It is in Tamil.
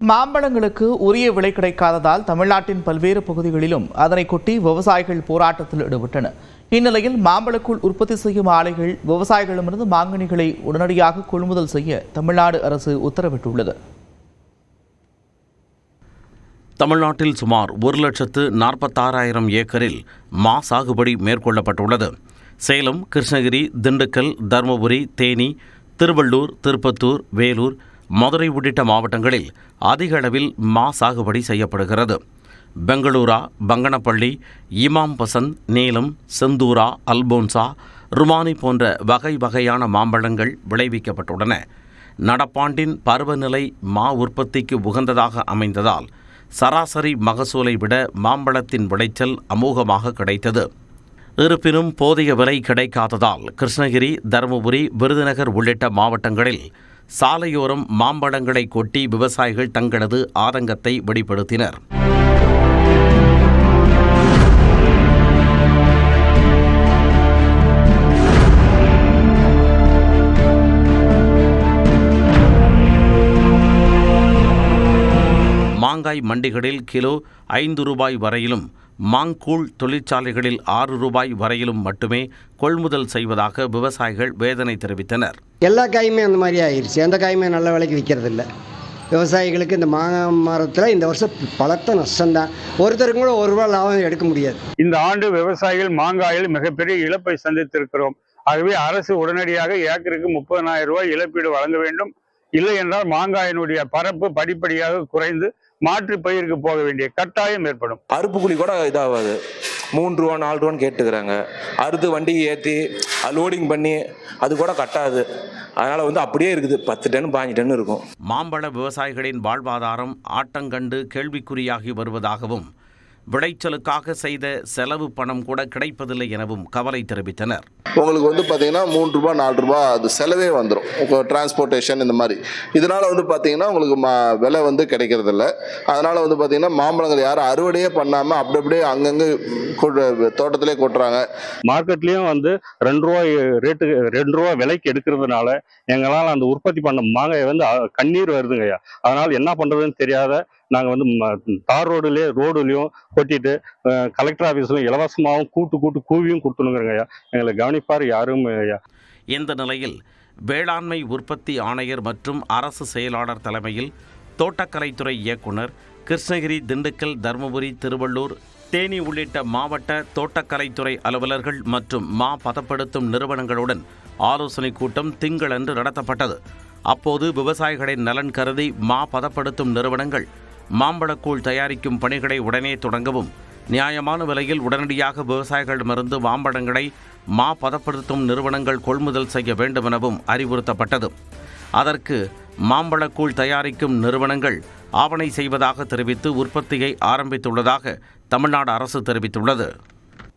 மாம்பழங்களுக்கு உரிய விலை கிடைக்காததால் தமிழ்நாட்டின் பல்வேறு பகுதிகளிலும் அதனை கொட்டி விவசாயிகள் போராட்டத்தில் ஈடுபட்டனர். இந்நிலையில் மாம்பழக்கூழ் உற்பத்தி செய்யும் ஆலைகள் விவசாயிகளிடமிருந்து மாங்கனிகளை உடனடியாக கொள்முதல் செய்ய தமிழ்நாடு அரசு உத்தரவிட்டுள்ளது. தமிழ்நாட்டில் சுமார் 1,46,000 ஏக்கரில் மா சாகுபடி மேற்கொள்ளப்பட்டுள்ளது. சேலம், கிருஷ்ணகிரி, திண்டுக்கல், தருமபுரி, தேனி, திருவள்ளூர், திருப்பத்தூர், வேலூர், மதுரை உள்ளிட்ட மாவட்டங்களில் அதிக அளவில் மா சாகுபடி செய்யப்படுகிறது. பெங்களூரா, பங்கனப்பள்ளி, இமாம் பசந்த், நீலம், செந்தூரா, அல்போன்சா, ருமானி போன்ற வகை வகையான மாம்பழங்கள் விளைவிக்கப்பட்டுள்ளன. நடப்பாண்டின் பருவநிலை மா உற்பத்திக்கு உகந்ததாக அமைந்ததால் சராசரி மகசூலை விட மாம்பழத்தின் விளைச்சல் அமோகமாக கிடைத்தது. இருப்பினும் போதிய விலை கிடைக்காததால் கிருஷ்ணகிரி, தருமபுரி, விருதுநகர் உள்ளிட்ட மாவட்டங்களில் சாலையோரம் மாம்பழங்களை கொட்டி விவசாயிகள் தங்களது ஆதங்கத்தை வெளிப்படுத்தினர். மாங்காய் மண்டிகளில் கிலோ 5 ரூபாய் வரையிலும், மாங்கூழ் தொழிற்சாலைகளில் 6 ரூபாய் வரையிலும் மட்டுமே கொள்முதல் செய்வதாக விவசாயிகள் வேதனை தெரிவித்தனர். எல்லா காயுமே அந்த மாதிரி ஆயிடுச்சு. எந்த காயுமே நல்ல விலைக்கு விற்கிறது இல்லை. விவசாயிகளுக்கு இந்த மாங்காய் மரத்தில் இந்த வருஷம் பலத்த நஷ்டம்தான். ஒருத்தருக்கு கூட ₹1 லாபம் எடுக்க முடியாது. இந்த ஆண்டு விவசாயிகள் மாங்காயில் மிகப்பெரிய இழப்பை சந்தித்திருக்கிறோம். ஆகவே அரசு உடனடியாக ஏக்கருக்கு ₹30,000 இழப்பீடு வழங்க வேண்டும். இல்லை என்றால் மாங்காயினுடைய பரப்பு படிப்படியாக குறைந்து மாற்று பயிருக்கு போக வேண்டிய கட்டாயம் ஏற்படும். அறுப்பு கூலி கூட இதாகாது. ₹3, ₹4 கேட்டுக்கிறாங்க. அறுத்து வண்டி ஏற்றி லோடிங் பண்ணி அது கூட கட்டாது. அதனால் அப்படியே இருக்குது. 10 டன் 15 டன் இருக்கும். மாம்பழ விவசாயிகளின் வாழ்வாதாரம் ஆட்டங்கண்டு கேள்விக்குறியாகி வருவதாகவும், விளைச்சலுக்காக செய்த செலவு பணம் கூட கிடைப்பதில்லை எனவும் கவலை தெரிவித்தனர். உங்களுக்கு பார்த்தீங்கன்னா ₹3, ₹4 அது செலவே வந்துடும். டிரான்ஸ்போர்ட்டேஷன் இந்த மாதிரி இதனால் பார்த்தீங்கன்னா உங்களுக்கு விலை கிடைக்கிறதில்ல. அதனால் பார்த்தீங்கன்னா மாம்பழங்கள் யாரும் அறுவடையே பண்ணாமல் அப்படியே அங்கங்கே தோட்டத்திலே கொட்டுறாங்க. மார்க்கெட்லேயும் ₹2 ரேட்டு ₹2 விலைக்கு எடுக்கிறதுனால எங்களால் அந்த உற்பத்தி பண்ண மாங்காய் கண்ணீர் வருதுங்கய்யா. அதனால் என்ன பண்ணுறதுன்னு தெரியாத நாங்கள் தார் ரோடுலையும் கொட்டிட்டு கலெக்டர் ஆஃபீஸ்லையும் இலவசமாகவும் கூட்டு கூவியும் கொடுத்துணுங்கிறங்கய்யா. எங்களை கவனிப்பார் யாரும் ஐயா. இந்த நிலையில் வேளாண்மை உற்பத்தி ஆணையர் மற்றும் அரசு செயலாளர் தலைமையில் தோட்டக்கலைத்துறை இயக்குனர் கிருஷ்ணகிரி, திண்டுக்கல், தருமபுரி, திருவள்ளூர், தேனி உள்ளிட்ட மாவட்ட தோட்டக்கலைத்துறை அலுவலர்கள் மற்றும் மா பதப்படுத்தும் நிறுவனங்களுடன் ஆலோசனை கூட்டம் திங்களன்று நடத்தப்பட்டது. அப்போது விவசாயிகளின் நலன் கருதி மா பதப்படுத்தும் நிறுவனங்கள் மாம்பழக்கூழ் தயாரிக்கும் பணிகளை உடனே தொடங்கவும், நியாயமான விலையில் உடனடியாக விவசாயிகளிடமிருந்து மாம்பழங்களை மா பதப்படுத்தும் நிறுவனங்கள் கொள்முதல் செய்ய வேண்டும் எனவும் அறிவுறுத்தப்பட்டது. அதற்கு மாம்பழக்கூழ் தயாரிக்கும் நிறுவனங்கள் ஆவணை செய்வதாக தெரிவித்து உற்பத்தியை ஆரம்பித்துள்ளதாக தமிழ்நாடு அரசு தெரிவித்துள்ளது.